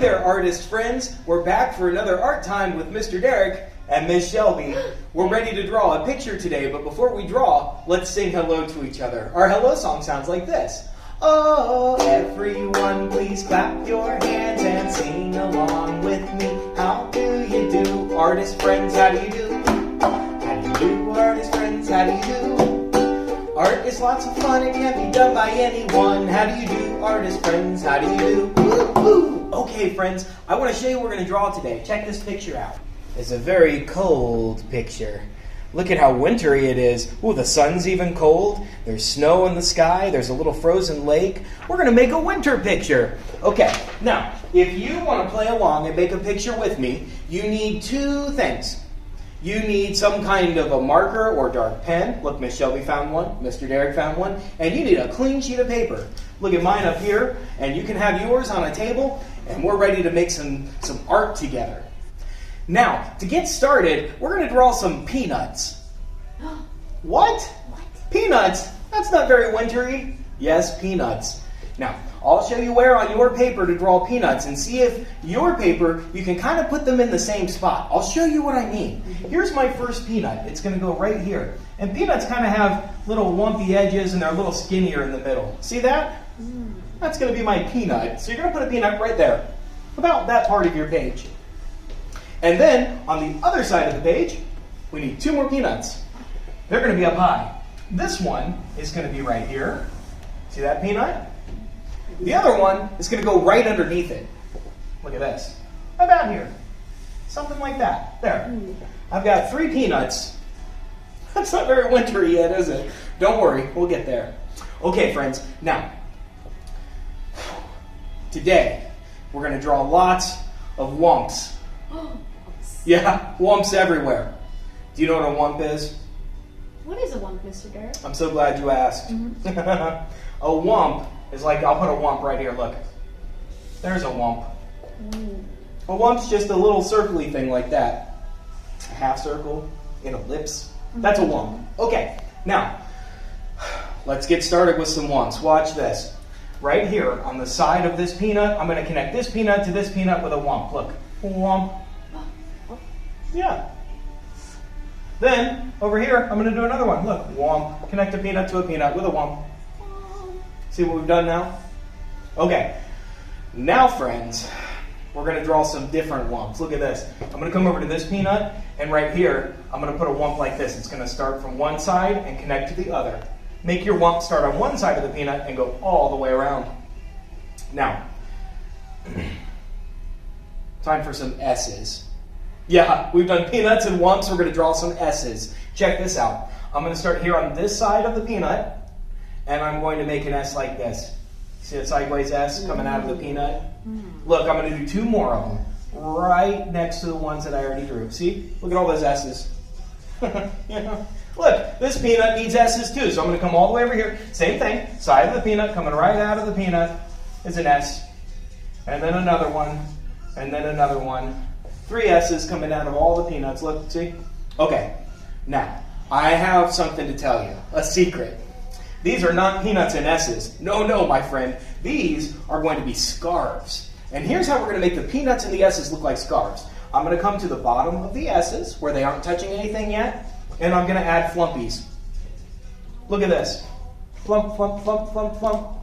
there, artist friends. We're back for another art time with Mr. Derek and Miss Shelby. We're ready to draw a picture today, but before we draw, let's sing hello to each other. Our hello song sounds like this. Oh, everyone, please clap your hands and sing along with me. How do you do, artist friends? How do you do? How do you do, artist friends? How do you do? Art is lots of fun, it can be done by anyone. How do you do, artist friends? How do you do? Woo, woo. Okay, friends, I want to show you what we're going to draw today. Check this picture out. It's a very cold picture. Look at how wintry it is. Ooh, the sun's even cold. There's snow in the sky. There's a little frozen lake. We're going to make a winter picture. Okay, now, if you want to play along and make a picture with me, you need two things. You need some kind of a marker or dark pen. Look, Miss Shelby found one. Mr. Derek found one. And you need a clean sheet of paper. Look at mine up here, and you can have yours on a table, and we're ready to make some art together. Now, to get started, we're going to draw some peanuts. What? Peanuts? That's not very wintry. Yes, peanuts. Now, I'll show you where on your paper to draw peanuts and see if your paper, you can kind of put them in the same spot. I'll show you what I mean. Here's my first peanut. It's going to go right here. And peanuts kind of have little lumpy edges and they're a little skinnier in the middle. See that? That's going to be my peanut. So you're going to put a peanut right there, about that part of your page. And then, on the other side of the page, we need two more peanuts. They're going to be up high. This one is going to be right here. See that peanut? The other one is going to go right underneath it. Look at this. About here. Something like that. There. I've got three peanuts. That's not very wintry yet, is it? Don't worry, we'll get there. Okay, friends. Now, today, we're going to draw lots of wumps. Yeah, wumps everywhere. Do you know what a wump is? What is a wump, Mr. Derek? I'm so glad you asked. A wump is like, I'll put a wump right here, look. There's a wump. A wump's just a little circly thing like that. A half circle, an ellipse. That's a wump. Okay, now, let's get started with some wumps. Watch this. Right here on the side of this peanut, I'm going to connect this peanut to this peanut with a wump. Look, wump. Yeah. Then, over here, I'm going to do another one. Look, wump. Connect a peanut to a peanut with a wump. See what we've done now? Okay. Now, friends, we're going to draw some different wumps. Look at this. I'm going to come over to this peanut, and right here, I'm going to put a wump like this. It's going to start from one side and connect to the other. Make your wump start on one side of the peanut and go all the way around. Now, time for some S's. Yeah, we've done peanuts and wumps. We're going to draw some S's. Check this out. I'm going to start here on this side of the peanut, and I'm going to make an S like this. See a sideways S coming out of the peanut? Look, I'm going to do two more of them right next to the ones that I already drew. See? Look at all those S's. Yeah. Look, this peanut needs S's too, so I'm going to come all the way over here. Same thing. Side of the peanut coming right out of the peanut is an S. And then another one. And then another one. Three S's coming out of all the peanuts. Look, see? Okay. Now, I have something to tell you. A secret. These are not peanuts and S's. No, no, my friend. These are going to be scarves. And here's how we're going to make the peanuts and the S's look like scarves. I'm going to come to the bottom of the S's, where they aren't touching anything yet, and I'm going to add flumpies. Look at this. Flump, flump, flump, flump, flump.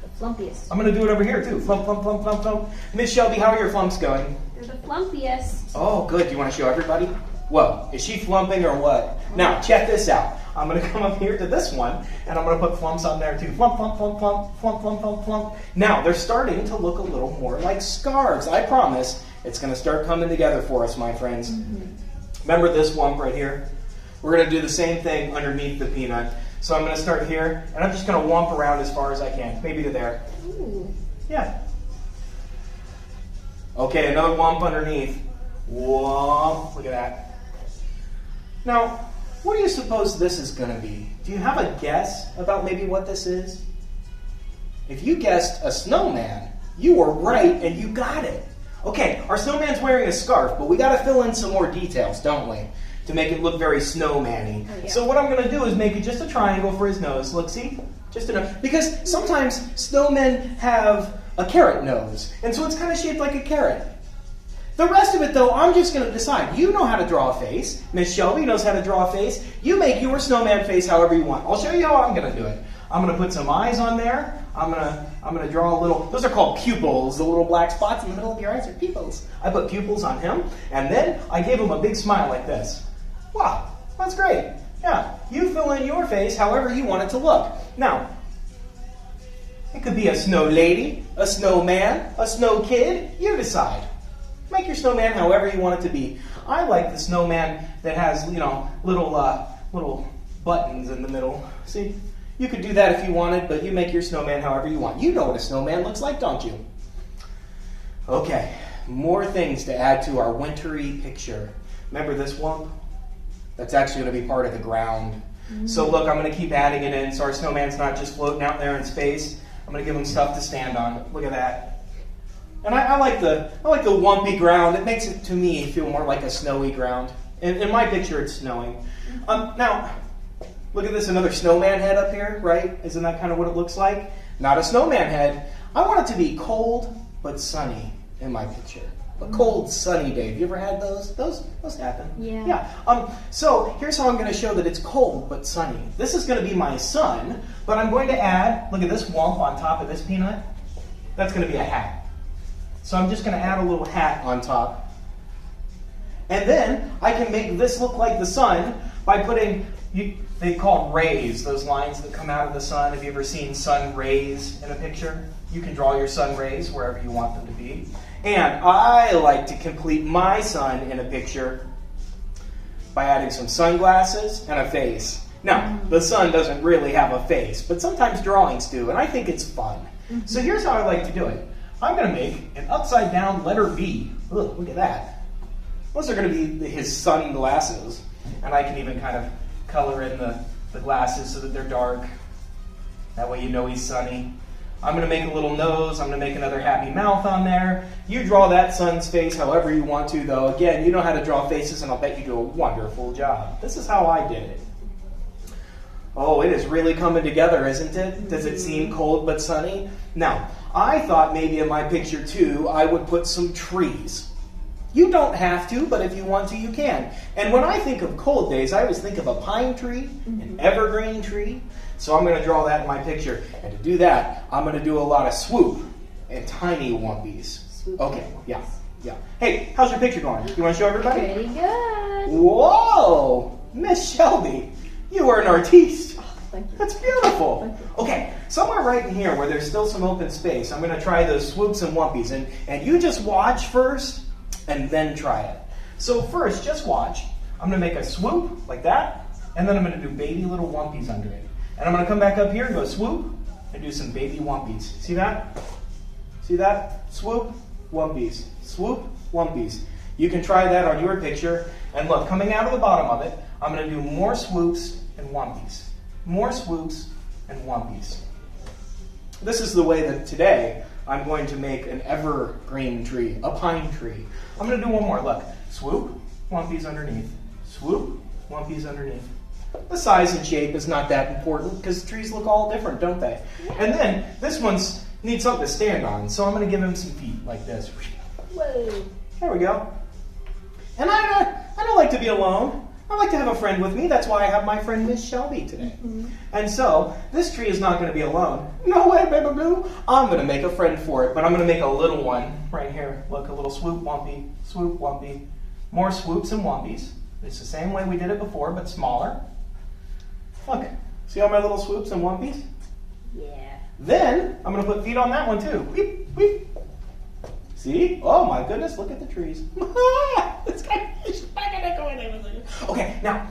The flumpiest. I'm going to do it over here, too. Flump, flump, flump, flump, flump. Miss Shelby, how are your flumps going? They're the flumpiest. Oh, good. Do you want to show everybody? Whoa, is she flumping or what? Now, check this out. I'm going to come up here to this one, and I'm going to put flumps on there too. Flump, flump, flump, flump, flump, flump, flump, flump. Now, they're starting to look a little more like scarves. I promise it's going to start coming together for us, my friends. Remember this wump right here? We're going to do the same thing underneath the peanut. So I'm going to start here, and I'm just going to wump around as far as I can. Maybe to there. Ooh. Yeah. Okay, another wump underneath. Wump. Look at that. Now, what do you suppose this is going to be? Do you have a guess about maybe what this is? If you guessed a snowman, you were right and you got it. Okay, our snowman's wearing a scarf, but we got to fill in some more details, don't we? To make it look very snowman-y. Oh, yeah. So what I'm going to do is make it just a triangle for his nose. Look, see? Just enough. Because sometimes snowmen have a carrot nose. And so it's kind of shaped like a carrot. The rest of it, though, I'm just going to decide. You know how to draw a face. Miss Shelby knows how to draw a face. You make your snowman face however you want. I'll show you how I'm going to do it. I'm going to put some eyes on there. I'm going to draw a little, those are called pupils. The little black spots in the middle of your eyes are pupils. I put pupils on him, and then I gave him a big smile like this. Wow, that's great. Yeah, you fill in your face however you want it to look. Now, it could be a snow lady, a snowman, a snow kid. You decide. Make your snowman however you want it to be. I like the snowman that has, little buttons in the middle. See? You could do that if you wanted, but you make your snowman however you want. You know what a snowman looks like, don't you? Okay, more things to add to our wintry picture. Remember this one? That's actually going to be part of the ground. Mm-hmm. So look, I'm going to keep adding it in so our snowman's not just floating out there in space. I'm going to give him stuff to stand on. Look at that. And I like the wumpy ground. It makes it, to me, feel more like a snowy ground. In my picture, it's snowing. Now, look at this, another snowman head up here, right? Isn't that kind of what it looks like? Not a snowman head. I want it to be cold but sunny in my picture. A cold, sunny day. Have you ever had those? Those happen. Yeah. Yeah. So here's how I'm going to show that it's cold but sunny. This is going to be my sun, but I'm going to add, look at this wump on top of this peanut. That's going to be a hat. So I'm just going to add a little hat on top. And then I can make this look like the sun by putting, they call it rays, those lines that come out of the sun. Have you ever seen sun rays in a picture? You can draw your sun rays wherever you want them to be. And I like to complete my sun in a picture by adding some sunglasses and a face. Now, the sun doesn't really have a face, but sometimes drawings do, and I think it's fun. Mm-hmm. So here's how I like to do it. I'm going to make an upside down letter B. Ugh, look at that. Those are going to be his sunglasses. And I can even kind of color in the glasses so that they're dark. That way you know he's sunny. I'm going to make a little nose. I'm going to make another happy mouth on there. You draw that sun's face however you want to, though. Again, you know how to draw faces, and I'll bet you do a wonderful job. This is how I did it. Oh, it is really coming together, isn't it? Does it seem cold but sunny? Now, I thought maybe in my picture, too, I would put some trees. You don't have to, but if you want to, you can. And when I think of cold days, I always think of a pine tree, an evergreen tree. So I'm going to draw that in my picture. And to do that, I'm going to do a lot of swoop and tiny wumpies. Okay, yeah. Hey, how's your picture going? You want to show everybody? Pretty good. Whoa! Miss Shelby, you are an artiste. Oh, thank you. That's beautiful. Thank you. Okay, somewhere right in here where there's still some open space, I'm going to try those swoops and wumpies. And you just watch first and then try it. So first, just watch. I'm going to make a swoop like that, and then I'm going to do baby little wumpies under it. And I'm going to come back up here and go swoop and do some baby wumpies. See that? See that? Swoop, wumpies. Swoop, wumpies. You can try that on your picture. And look, coming out of the bottom of it, I'm going to do more swoops and wumpies. More swoops and wumpies. This is the way that today I'm going to make an evergreen tree, a pine tree. I'm going to do one more. Look, swoop, wumpies underneath. Swoop, wumpies underneath. The size and shape is not that important because trees look all different, don't they? And then this one's needs something to stand on, so I'm going to give him some feet like this. Whoa. There we go. And I don't like to be alone. I like to have a friend with me. That's why I have my friend Miss Shelby today. Mm-hmm. And so this tree is not going to be alone. No way, baby blue. I'm going to make a friend for it, but I'm going to make a little one right here. Look, a little swoop, wumpy. More swoops and wumpies. It's the same way we did it before, but smaller. Look, see all my little swoops and wumpies? Yeah. Then I'm going to put feet on that one too. Weep, weep. See? Oh my goodness, look at the trees. Okay, now,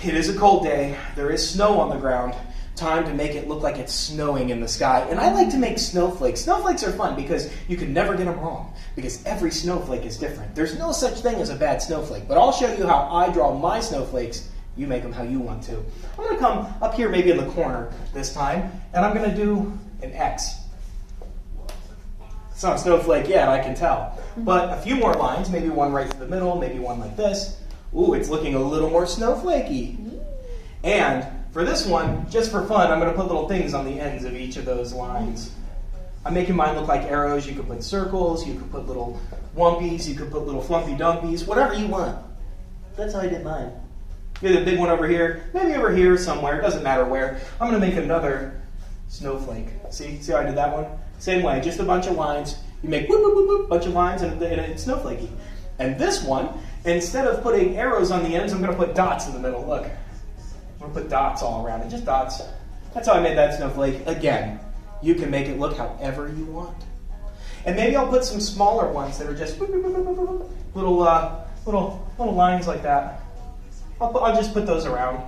it is a cold day. There is snow on the ground. Time to make it look like it's snowing in the sky. And I like to make snowflakes. Snowflakes are fun because you can never get them wrong because every snowflake is different. There's no such thing as a bad snowflake, but I'll show you how I draw my snowflakes. You make them how you want to. I'm going to come up here maybe in the corner this time, and I'm going to do an X. It's not a snowflake yet, I can tell. But a few more lines, maybe one right through the middle, maybe one like this. Ooh, it's looking a little more snowflakey. And for this one, just for fun, I'm going to put little things on the ends of each of those lines. I'm making mine look like arrows. You could put circles, you could put little wumpies, you could put little flumpy dumpies, whatever you want. That's how I did mine. Maybe a big one over here, maybe over here somewhere, it doesn't matter where. I'm going to make another snowflake. See how I did that one? Same way, just a bunch of lines. You make whoop, whoop, whoop, whoop, bunch of lines and it's snowflakey. And this one, instead of putting arrows on the ends, I'm going to put dots in the middle. Look, I'm going to put dots all around it, just dots. That's how I made that snowflake. Again, you can make it look however you want. And maybe I'll put some smaller ones that are just whoop, whoop, whoop, whoop, whoop, little lines like that. I'll just put those around.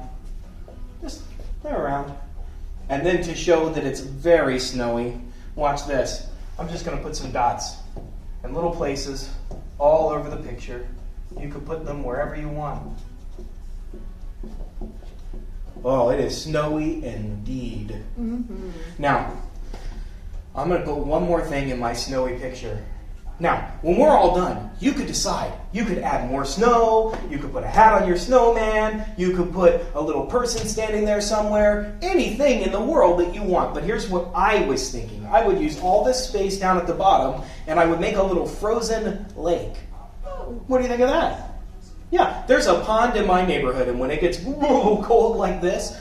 Just, they're around. And then to show that it's very snowy, watch this. I'm just going to put some dots in little places all over the picture. You could put them wherever you want. Oh, it is snowy indeed. Mm-hmm. Now, I'm going to put one more thing in my snowy picture. Now, when we're all done, you could decide. You could add more snow, you could put a hat on your snowman, you could put a little person standing there somewhere, anything in the world that you want. But here's what I was thinking. I would use all this space down at the bottom, and I would make a little frozen lake. What do you think of that? Yeah, there's a pond in my neighborhood, and when it gets cold like this,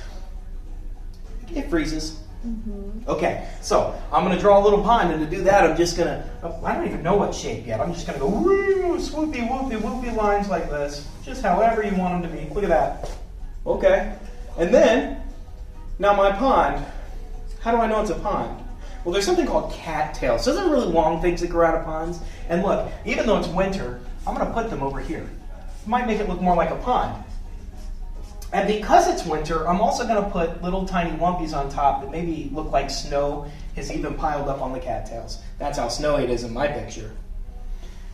it freezes. Mm-hmm. Okay, so I'm going to draw a little pond, and to do that, I'm just going to, I don't even know what shape yet. I'm just going to go woo, swoopy, whoopy, whoopy lines like this, just however you want them to be. Look at that. Okay, and then, now my pond, how do I know it's a pond? Well, there's something called cattails. So those are really long things that grow out of ponds. And look, even though it's winter, I'm going to put them over here. It might make it look more like a pond. And because it's winter, I'm also going to put little tiny wumpies on top that maybe look like snow is even piled up on the cattails. That's how snowy it is in my picture.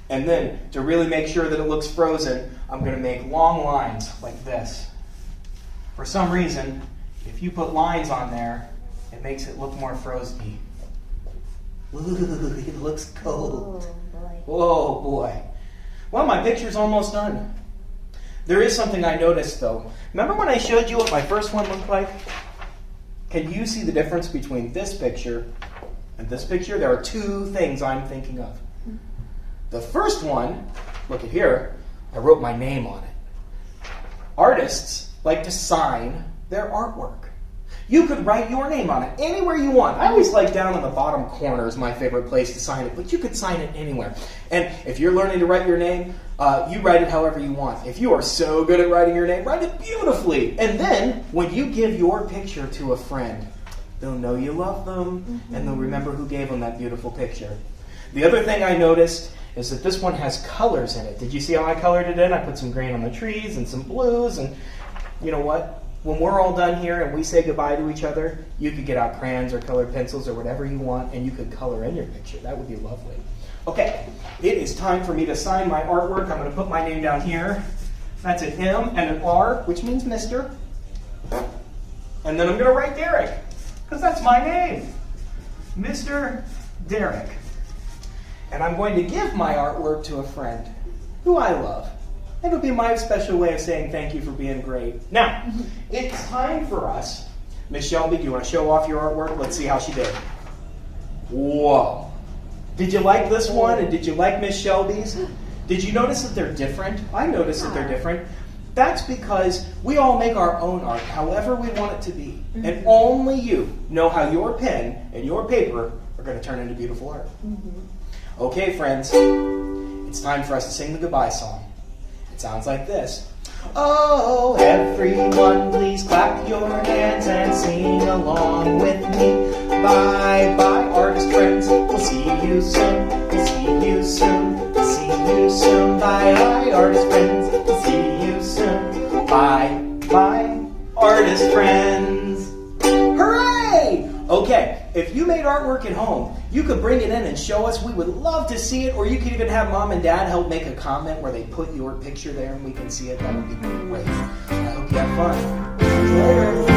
And then, to really make sure that it looks frozen, I'm going to make long lines like this. For some reason, if you put lines on there, it makes it look more frozen-y. Ooh, it looks cold. Oh, boy. Whoa, boy. Well, my picture's almost done. There is something I noticed, though. Remember when I showed you what my first one looked like? Can you see the difference between this picture and this picture? There are two things I'm thinking of. The first one, look at here, I wrote my name on it. Artists like to sign their artwork. You could write your name on it anywhere you want. I always like down in the bottom corner is my favorite place to sign it, but you could sign it anywhere. And if you're learning to write your name, you write it however you want. If you are so good at writing your name, write it beautifully. And then when you give your picture to a friend, they'll know you love them, and they'll remember who gave them that beautiful picture. The other thing I noticed is that this one has colors in it. Did you see how I colored it in? I put some green on the trees and some blues, and you know what? When we're all done here and we say goodbye to each other, you could get out crayons or colored pencils or whatever you want, and you could color in your picture. That would be lovely. Okay, it is time for me to sign my artwork. I'm going to put my name down here. That's an M and an R, which means Mr. And then I'm going to write Derek, because that's my name. Mr. Derek. And I'm going to give my artwork to a friend who I love. It'll be my special way of saying thank you for being great. Now, it's time for us. Miss Shelby, do you want to show off your artwork? Let's see how she did. Whoa. Did you like this one? And did you like Miss Shelby's? Did you notice that they're different? I noticed that they're different. That's because we all make our own art however we want it to be. And only you know how your pen and your paper are going to turn into beautiful art. Okay, friends, it's time for us to sing the goodbye song. It sounds like this. Oh, everyone, please clap your hands and sing along with me. Bye-bye, artist friends. We'll see you soon. We'll see you soon. We'll see you soon. Bye-bye, artist friends. We'll see you soon. Bye-bye, artist friends. Hooray! Okay, if you made artwork at home, you could bring it in and show us. We would love to see it, or you could even have Mom and Dad help make a comment where they put your picture there and we can see it. That would be great. I hope you have fun. See you later.